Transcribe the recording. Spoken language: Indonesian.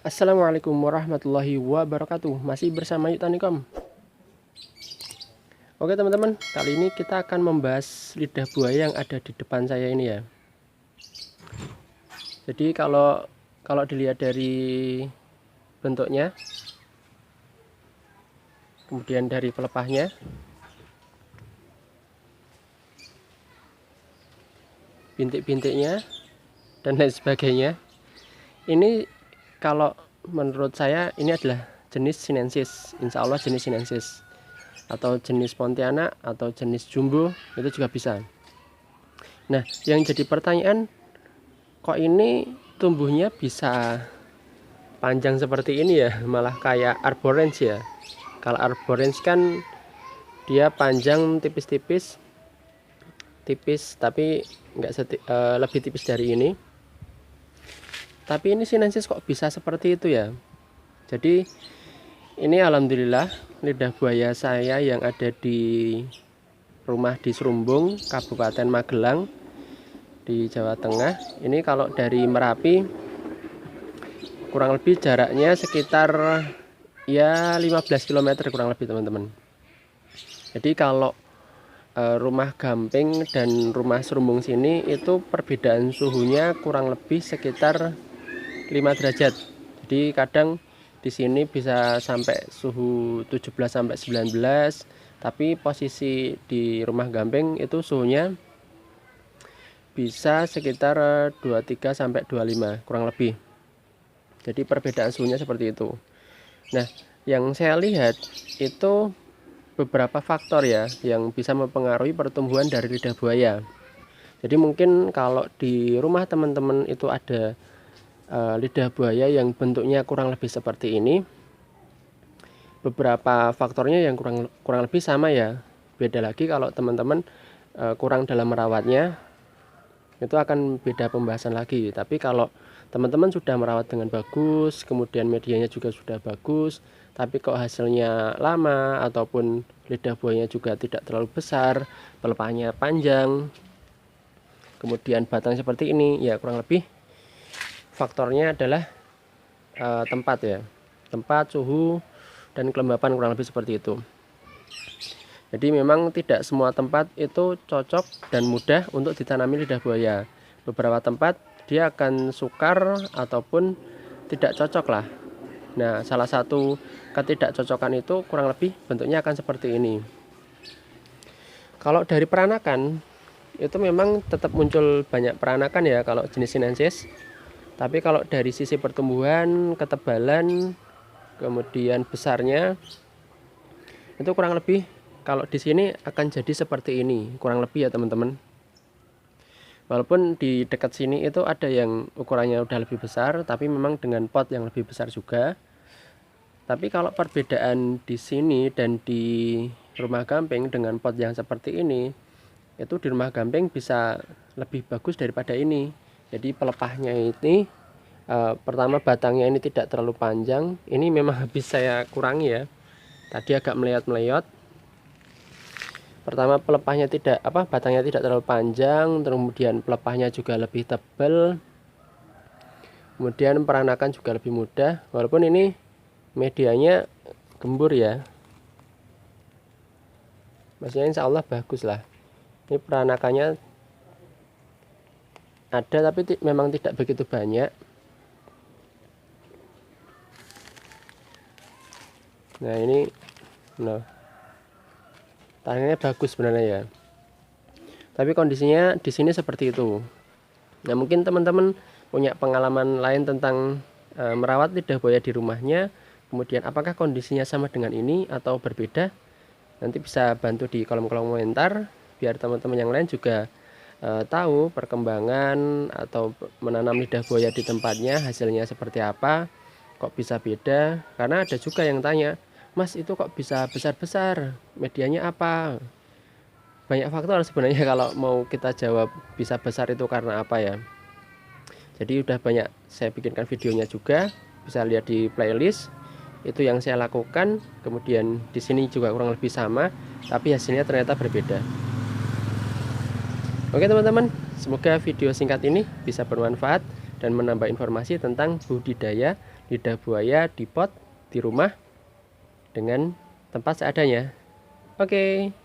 Assalamualaikum warahmatullahi wabarakatuh. Masih bersama Yuk Tanikom. Oke teman-teman, kali ini kita akan membahas lidah buaya yang ada di depan saya ini ya. Jadi kalau dilihat dari bentuknya, kemudian dari pelepahnya, bintik-bintiknya dan lain sebagainya, ini kalau menurut saya ini adalah jenis sinensis. Insya Allah jenis sinensis, atau jenis pontianak, atau jenis jumbo, itu juga bisa. Nah, yang jadi pertanyaan, kok ini tumbuhnya bisa panjang seperti ini ya, malah kayak arborens ya. Kalau arborens kan dia panjang tipis-tipis, tapi lebih tipis dari ini. Tapi ini sinensis kok bisa seperti itu ya. Jadi ini alhamdulillah lidah buaya saya yang ada di rumah di Serumbung, Kabupaten Magelang di Jawa Tengah. Ini kalau dari Merapi kurang lebih jaraknya sekitar ya 15 km kurang lebih teman-teman. Jadi kalau rumah Gamping dan rumah Serumbung sini itu perbedaan suhunya kurang lebih sekitar 5 derajat. Jadi kadang di sini bisa sampai suhu 17 sampai 19, tapi posisi di rumah Gamping itu suhunya bisa sekitar 23 sampai 25 kurang lebih. Jadi perbedaan suhunya seperti itu. Nah, yang saya lihat itu beberapa faktor ya yang bisa mempengaruhi pertumbuhan dari lidah buaya. Jadi mungkin kalau di rumah teman-teman itu ada lidah buaya yang bentuknya kurang lebih seperti ini, beberapa faktornya yang kurang lebih sama ya. Beda lagi kalau teman-teman kurang dalam merawatnya, itu akan beda pembahasan lagi. Tapi kalau teman-teman sudah merawat dengan bagus, kemudian medianya juga sudah bagus, tapi kok hasilnya lama ataupun lidah buayanya juga tidak terlalu besar, pelepahnya panjang, kemudian batang seperti ini, ya kurang lebih faktornya adalah tempat ya, tempat, suhu, dan kelembapan kurang lebih seperti itu. Jadi memang tidak semua tempat itu cocok dan mudah untuk ditanami lidah buaya. Beberapa tempat dia akan sukar ataupun tidak cocok lah. Nah, salah satu ketidakcocokan itu kurang lebih bentuknya akan seperti ini. Kalau dari peranakan itu memang tetap muncul banyak peranakan ya kalau jenis sinensis. Tapi kalau dari sisi pertumbuhan, ketebalan, kemudian besarnya, itu kurang lebih kalau di sini akan jadi seperti ini, kurang lebih ya teman-teman. Walaupun di dekat sini itu ada yang ukurannya udah lebih besar, tapi memang dengan pot yang lebih besar juga. Tapi kalau perbedaan di sini dan di rumah Gamping dengan pot yang seperti ini, itu di rumah Gamping bisa lebih bagus daripada ini. Jadi pelepahnya ini pertama batangnya ini tidak terlalu panjang. Ini memang habis saya kurangi ya. Tadi agak meleyot-meleyot. Pertama pelepahnya batangnya tidak terlalu panjang, kemudian pelepahnya juga lebih tebal. Kemudian peranakan juga lebih mudah. Walaupun ini medianya gembur ya. Maksudnya insya Allah bagus lah. Ini peranakannya ada tapi memang tidak begitu banyak. Nah ini tangannya bagus sebenarnya ya. Tapi kondisinya di sini seperti itu. Nah mungkin teman-teman punya pengalaman lain tentang merawat lidah buaya di rumahnya. Kemudian apakah kondisinya sama dengan ini atau berbeda? Nanti bisa bantu di kolom komentar biar teman-teman yang lain juga tahu perkembangan atau menanam lidah buaya di tempatnya hasilnya seperti apa, kok bisa beda. Karena ada juga yang tanya, Mas itu kok bisa besar-besar, medianya apa? Banyak faktor sebenarnya kalau mau kita jawab bisa besar itu karena apa ya. Jadi udah banyak saya bikinkan videonya juga, bisa lihat di playlist. Itu yang saya lakukan. Kemudian di sini juga kurang lebih sama, tapi hasilnya ternyata berbeda. Oke teman-teman, semoga video singkat ini bisa bermanfaat. dan menambah informasi tentang budidaya lidah buaya di pot di rumah dengan tempat seadanya. Oke.